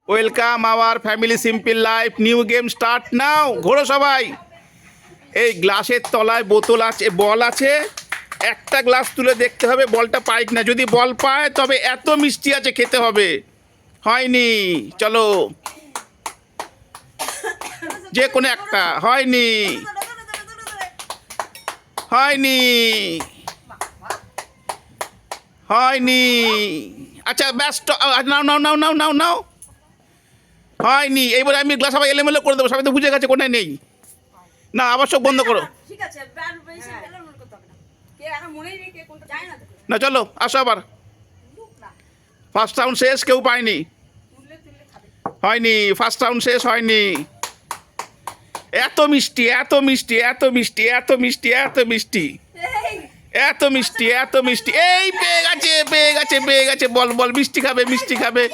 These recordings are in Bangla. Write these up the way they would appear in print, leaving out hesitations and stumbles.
Welcome our family simple life, new game start now. ঘোরো সবাই। এই গ্লাসের তলায় বোতল আছে, বল আছে, একটা গ্লাস তুলে দেখতে হবে বলটা পাই না। যদি বল পায় তবে এত মিষ্টি আছে খেতে হবে। হয়নি, চলো যে কোনো একটা। হয়নি, হয়নি, হয়নি। আচ্ছা ব্যাস, নাও নাও নাও নাও নাও নাও। হয়নি, এইবারে আমি গ্লাস আবার এলোমেলো করে দেবো। সবাই তো বুঝে গেছে কোনটায় নেই। না, আবার চোখ বন্ধ করো। না চলো, আসো আবার। ফার্স্ট রাউন্ড শেষ, কেউ পায়নি। হয়নি, ফার্স্ট রাউন্ড শেষ, হয়নি। এত মিষ্টি, এত মিষ্টি, এত মিষ্টি, এত মিষ্টি, এত মিষ্টি, এত মিষ্টি, এত মিষ্টি। এই পেয়ে গেছে, পেয়ে গেছে, পেয়ে গেছে। বল বল, মিষ্টি খাবে, মিষ্টি খাবে।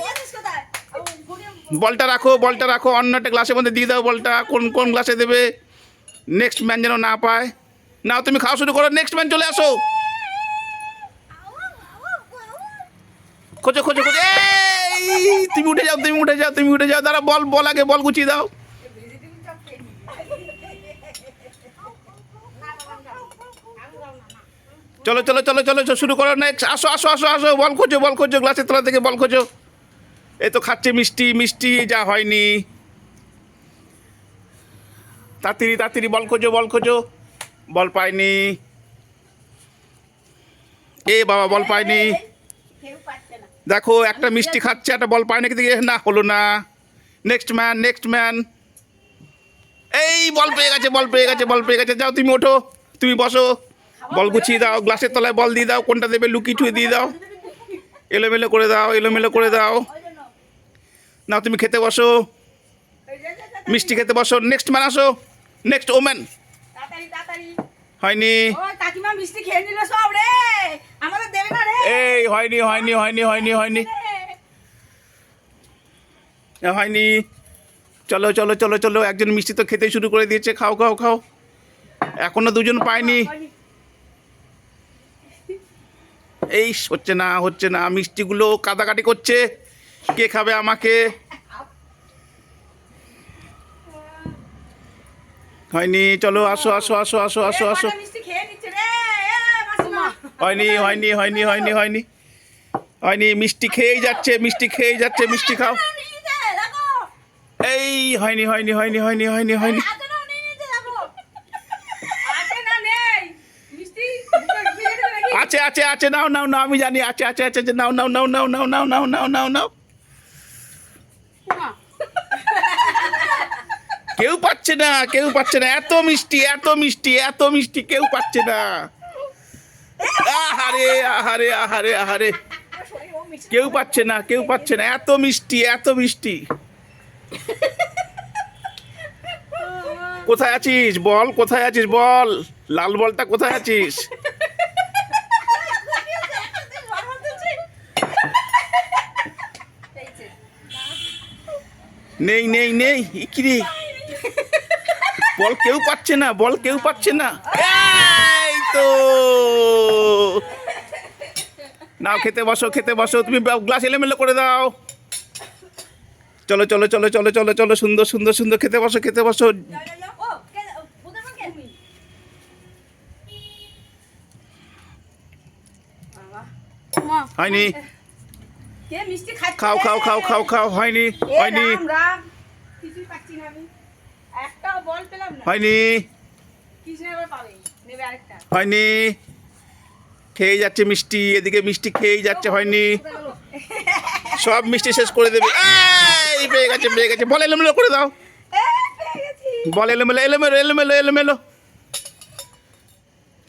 বলটা রাখো, বলটা রাখো, অন্য একটা গ্লাসের মধ্যে দিয়ে দাও বলটা। কোন কোন গ্লাসে দেবে? নেক্সট ম্যান যেন না পায়। নাও, তুমি খাওয়া শুরু করো। নেক্সট ম্যান চলে আসো। খোঁজো খোঁজো খোঁজো। এই তুমি উঠে যাও, তুমি উঠে যাও, তুমি উঠে যাও। দাঁড়া, বল বল আগে, বল গুছিয়ে দাও। চলো চলো চলো চলো, শুরু করো। নেক্সট, আসো আসো আসো আসো। বল খোঁজো, বল খোঁজো, গ্লাসের তলা থেকে বল খোঁজো। এই তো খাচ্ছে মিষ্টি, মিষ্টি যা হয়নি। তাড়াতাড়ি তাড়াতাড়ি বল খোঁজো, বল খোঁজো। বল পাইনি। এ বাবা, বল পাইনি। দেখো, একটা মিষ্টি খাচ্ছে, একটা বল পায় নাকি দেখি। না, হলো না। Next man, next man. এই বল পেয়ে গেছে, বল পেয়ে গেছে, বল পেয়ে গেছে। যাও, তুমি ওঠো, তুমি বসো। বল গুছিয়ে দাও, গ্লাসের তলায় বল দিয়ে দাও। কোনটা দেবে লুকিয়ে টুয়ে দিয়ে দাও। এলোমেলো করে দাও, এলোমেলো করে দাও। না, তুমি খেতে বসো, মিষ্টি খেতে বসো। নেক্সট ম্যান আসো, নেক্সট ওম্যান। হয়নি, এই হয়নি, হয়নি, হয়নি, হয়নি, হয়নি, হয়নি। চলো চলো চলো চলো, একজন মিষ্টি তো খেতে শুরু করে দিয়েছে। খাও খাও খাও। এখনো দুজন পায়নি। এই হচ্ছে না, হচ্ছে না। মিষ্টিগুলো কাদাকাটি করছে। কে খাবে আমাকে? হয়নি, চলো আসো আসো আসো আসো আসো আসো। হয়নি, হয়নি, হয়নি, হয়নি, হয়নি, হয়নি। মিষ্টি খেয়েই যাচ্ছে, মিষ্টি খেয়েই যাচ্ছে। মিষ্টি খাও। এই হয়নি, হয়নি, হয়নি, হয়নি, হয়নি, হয়নি। আছে আছে আছে, নাও নাও নাও, আমি জানি আছে আছে আছে আছে। নাও নাও নাও নাও নাও নাও নাও নাও নাও নাও। কেউ পাচ্ছে না, কেউ পাচ্ছে না। এত মিষ্টি, এত মিষ্টি, এত মিষ্টি, কেউ পাচ্ছে না। আহারে আহারে আহারে আহারে, কেউ পাচ্ছে না, কেউ পাচ্ছে না। এত মিষ্টি, এত মিষ্টি। কোথায় আছিস বল, কোথায় আছিস বল? লাল বলটা কোথায় আছিস? নেই নেই নেই, কি রে? বল কেউ পাচ্ছে না, বল কেউ পাচ্ছে না। এই তো, নাও খেতে বসো, খেতে বসো। তুমি গ্লাস এলোমেলো করে দাও। চলো চলো চলো চলো চলো চলো, সুন্দর সুন্দর সুন্দর। খেতে বসো, খেতে বসো। হয়নি, খাও খাও খাও খাও খাও। হয়নি, হয়নি, হয়নি, হয়নি। খেয়ে যাচ্ছে মিষ্টি, এদিকে মিষ্টি খেয়েই যাচ্ছে। হয়নি, সব মিষ্টি শেষ করে দেবে। এই পেয়ে গেছে, পেয়ে গেছে। বল এলোমেলো করে দাও, বল এলোমেলো, এলোমেলো, এলোমেলো, এলোমেলো।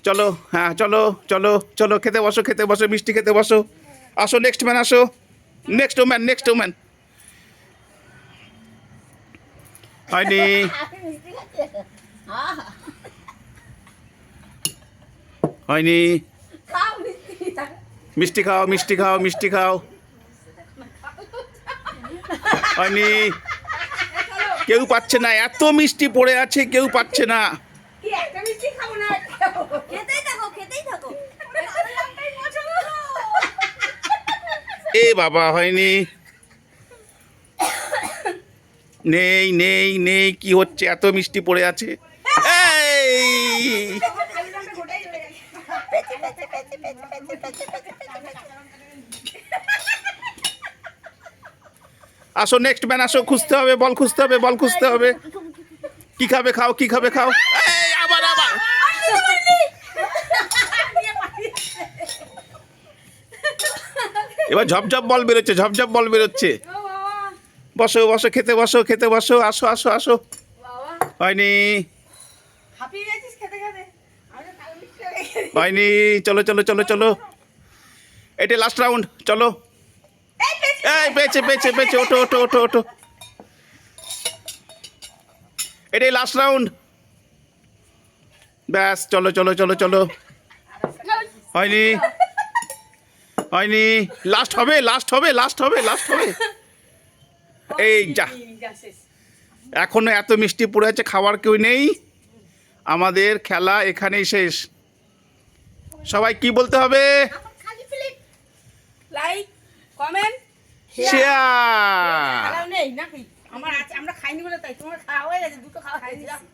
চলো, হ্যাঁ চলো চলো চলো, খেতে বসো, খেতে বসো, মিষ্টি খেতে বসো। আসো, নেক্সট ম্যান আসো। Next woman, next woman. হয়নি, হয়নি। মিষ্টি খাও, মিষ্টি খাও, মিষ্টি খাও। হয়নি, কেউ পাচ্ছে না। এত মিষ্টি পড়ে আছে, কেউ পাচ্ছে না। এ বাবা, হয়নি। নেই নেই নেই, কি হচ্ছে? এত মিষ্টি পড়ে আছে। এই আসো নেক্সট ম্যান, আসো, খুঁজতে হবে, বল খুঁজতে হবে, বল খুঁজতে হবে। কি খাবে খাও, কি খাবে খাও। এই আবার আবার এবার ঝপঝপ বল বেরোচ্ছে, ঝপঝপ বল বেরোচ্ছে। বসো বসো, খেতে বসো, খেতে বসো, আসো আসো আসো। হয়নি হয়নি, চলো চলো চলো চলো, এটা লাস্ট রাউন্ড, চলো। এই পেয়েছে পেয়েছে পেয়েছে, ওঠো ওঠো ওঠো ওঠো, এটাই লাস্ট রাউন্ড। ব্যাস, চলো চলো চলো চলো। হয়নি হয়নি, লাস্ট হবে, লাস্ট হবে, লাস্ট হবে, লাস্ট হবে। এই যা, এখনো এত মিষ্টি পড়ে আছে, খাওয়ার কেউ নেই। আমাদের খেলা এখানেই শেষ। সবাই কি বলতে হবে? Like, comment, share. নেই নাকি? আমরা খাইনি বলে তাই, তোমার খাওয়া হয়ে গেছে, দুটো খাওয়া হয়ে গেছে।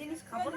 জিনিস খাবো না।